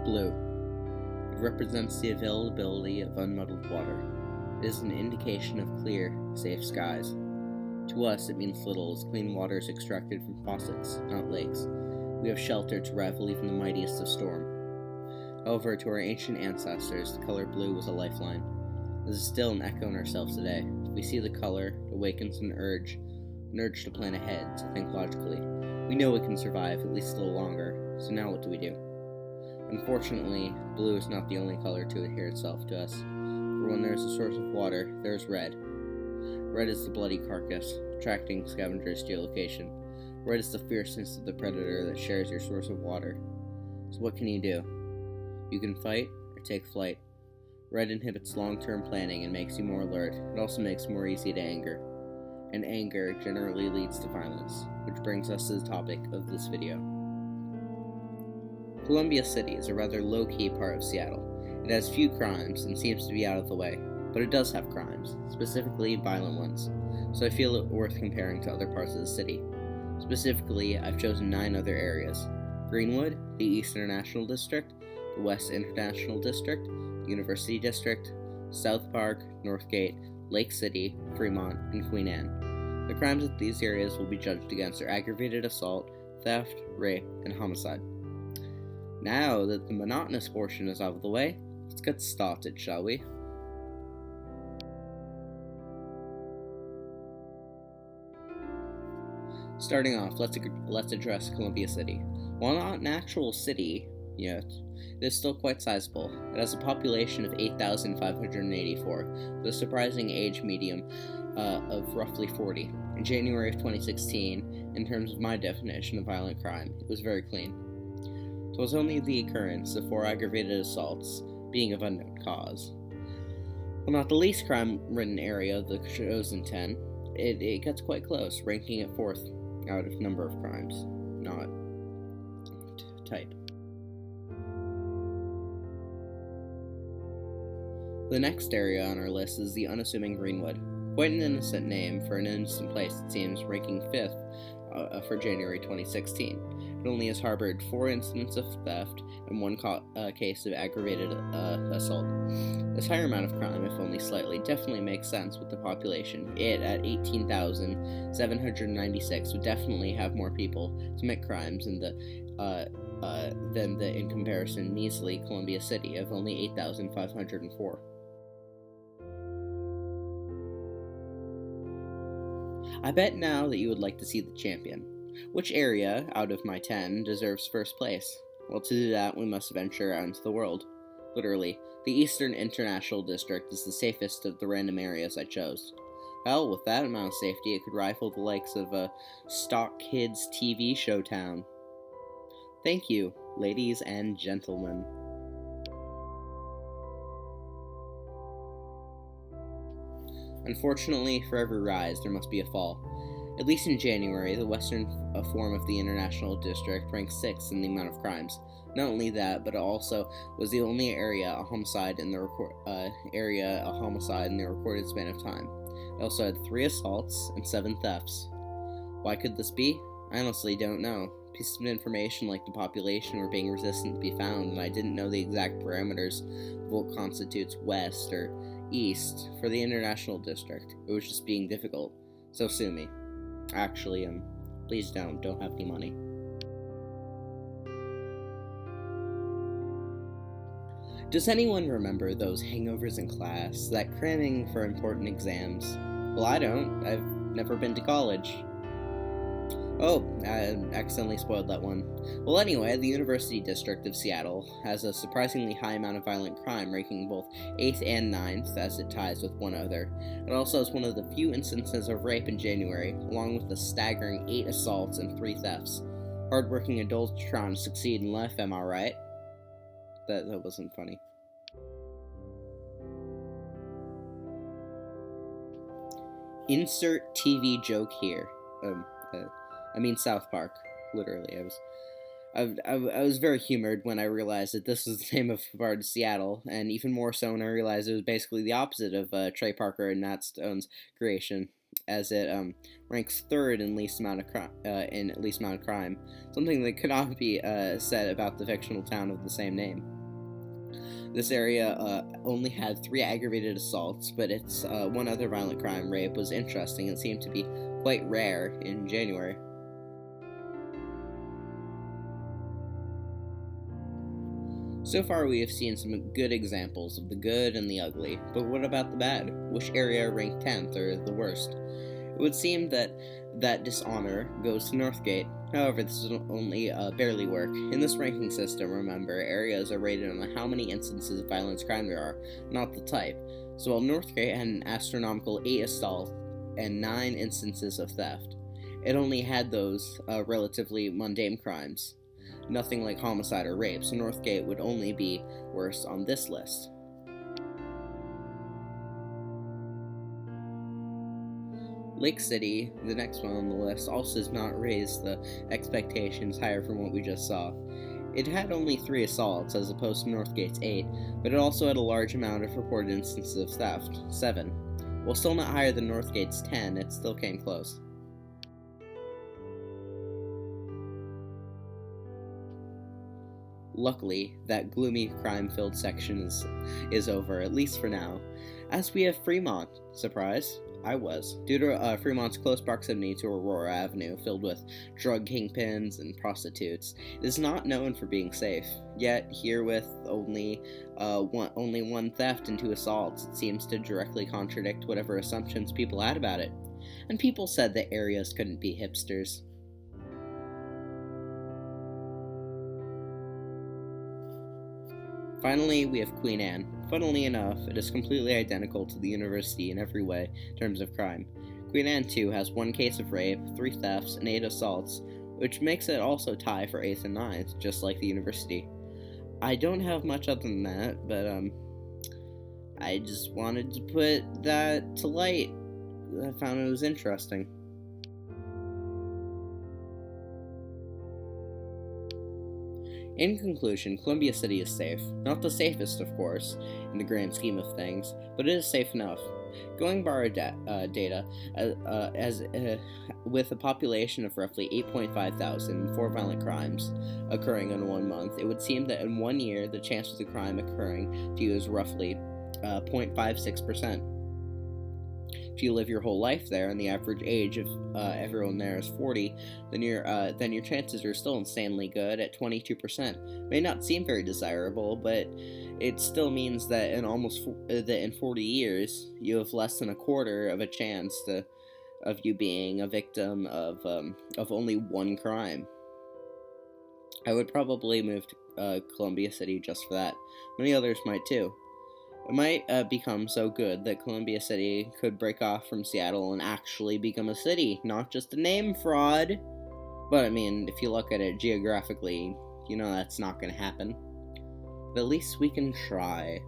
Blue. It represents the availability of unmuddled water. It is an indication of clear, safe skies. To us, it means little, as clean water is extracted from faucets, not lakes. We have shelter to rival even the mightiest of storm. However, to our ancient ancestors, the color blue was a lifeline. This is still an echo in ourselves today. If we see the color, it awakens an urge to plan ahead, to think logically. We know we can survive at least a little longer, so now what do we do? Unfortunately, blue is not the only color to adhere itself to us. For when there is a source of water, there is red. Red is the bloody carcass, attracting scavengers to your location. Red is the fierceness of the predator that shares your source of water. So what can you do? You can fight or take flight. Red inhibits long-term planning and makes you more alert. It also makes you more easy to anger. And anger generally leads to violence, which brings us to the topic of this video. Columbia City is a rather low-key part of Seattle. It has few crimes and seems to be out of the way, but it does have crimes, specifically violent ones, so I feel it worth comparing to other parts of the city. Specifically, I've chosen 9 other areas: Greenwood, the East International District, the West International District, the University District, South Park, Northgate, Lake City, Fremont, and Queen Anne. The crimes that these areas will be judged against are aggravated assault, theft, rape, and homicide. Now that the monotonous portion is out of the way, let's get started, shall we? Starting off, let's address Columbia City. While not an actual city yet, it is still quite sizable. It has a population of 8,584, with a surprising age median of roughly 40. In January of 2016, in terms of my definition of violent crime, it was very clean. So it was only the occurrence of 4 aggravated assaults, being of unknown cause. While not the least crime-ridden area of the chosen 10, it gets quite close, ranking it 4th out of number of crimes, not type. The next area on our list is the unassuming Greenwood. Quite an innocent name for an innocent place, it seems, ranking 5th for January 2016. It only has harbored 4 incidents of theft and 1 case of aggravated assault. This higher amount of crime, if only slightly, definitely makes sense with the population. It, at 18,796, would definitely have more people commit crimes than the, in comparison, measly Columbia City of only 8,504. I bet now that you would like to see the champion. Which area, out of my 10, deserves first place? Well, to do that, we must venture out into the world. Literally, the Eastern International District is the safest of the random areas I chose. Hell, with that amount of safety, it could rival the likes of a Stock Kids TV show town. Thank you, ladies and gentlemen. Unfortunately, for every rise, there must be a fall. At least in January, the western form of the International District ranked 6th in the amount of crimes. Not only that, but it also was the only area a homicide in the recorded span of time. It also had 3 assaults and 7 thefts. Why could this be? I honestly don't know. Pieces of information like the population were being resistant to be found, and I didn't know the exact parameters of what constitutes west or east for the International District. It was just being difficult. So sue me. Actually, please don't have any money. Does anyone remember those hangovers in class, that cramming for important exams? Well, I don't. I've never been to college. Oh, I accidentally spoiled that one. Well, anyway, the University District of Seattle has a surprisingly high amount of violent crime, ranking both 8th and 9th, as it ties with one other. It also has one of the few instances of rape in January, along with a staggering 8 assaults and 3 thefts. Hardworking adults trying to succeed in life, am I right? That wasn't funny. Insert TV joke here. I mean South Park, literally. I was very humored when I realized that this was the name of a part of Seattle, and even more so when I realized it was basically the opposite of Trey Parker and Matt Stone's creation. as it ranks third in least amount of crime, something that could not be said about the fictional town of the same name. This area only had 3 aggravated assaults, but its one other violent crime, rape, was interesting and seemed to be quite rare in January. So far we have seen some good examples of the good and the ugly, but what about the bad? Which area ranked 10th or the worst? It would seem that dishonor goes to Northgate. However, this will only barely work. In this ranking system, remember, areas are rated on how many instances of violent crime there are, not the type. So while Northgate had an astronomical 8 assaults and 9 instances of theft, it only had those relatively mundane crimes. Nothing like homicide or rape, so Northgate would only be worse on this list. Lake City, the next one on the list, also does not raise the expectations higher from what we just saw. It had only 3 assaults as opposed to Northgate's 8, but it also had a large amount of reported instances of theft, 7. While still not higher than Northgate's 10, it still came close. Luckily, that gloomy crime-filled section is over, at least for now, as we have Fremont. Surprise? I was. Due to Fremont's close proximity to Aurora Avenue, filled with drug kingpins and prostitutes, it is not known for being safe. Yet, here with only one theft and 2 assaults, it seems to directly contradict whatever assumptions people had about it. And people said that areas couldn't be hipsters. Finally, we have Queen Anne. Funnily enough, it is completely identical to the university in every way in terms of crime. Queen Anne, too, has 1 case of rape, 3 thefts, and 8 assaults, which makes it also tie for 8th and 9th, just like the university. I don't have much other than that, but I just wanted to put that to light. I found it was interesting. In conclusion, Columbia City is safe. Not the safest, of course, in the grand scheme of things, but it is safe enough. Going by our data, with a population of roughly 8.5 thousand and 4 violent crimes occurring in 1 month, it would seem that in 1 year, the chance of the crime occurring to you is roughly 0.56%. If you live your whole life there, and the average age of everyone there is 40, then your chances are still insanely good at 22%. May not seem very desirable, but it still means that in 40 years, you have less than a quarter of a chance of you being a victim of only 1 crime. I would probably move to Columbia City just for that. Many others might too. It might become so good that Columbia City could break off from Seattle and actually become a city, not just a name fraud. But I mean, if you look at it geographically, you know that's not going to happen. But at least we can try.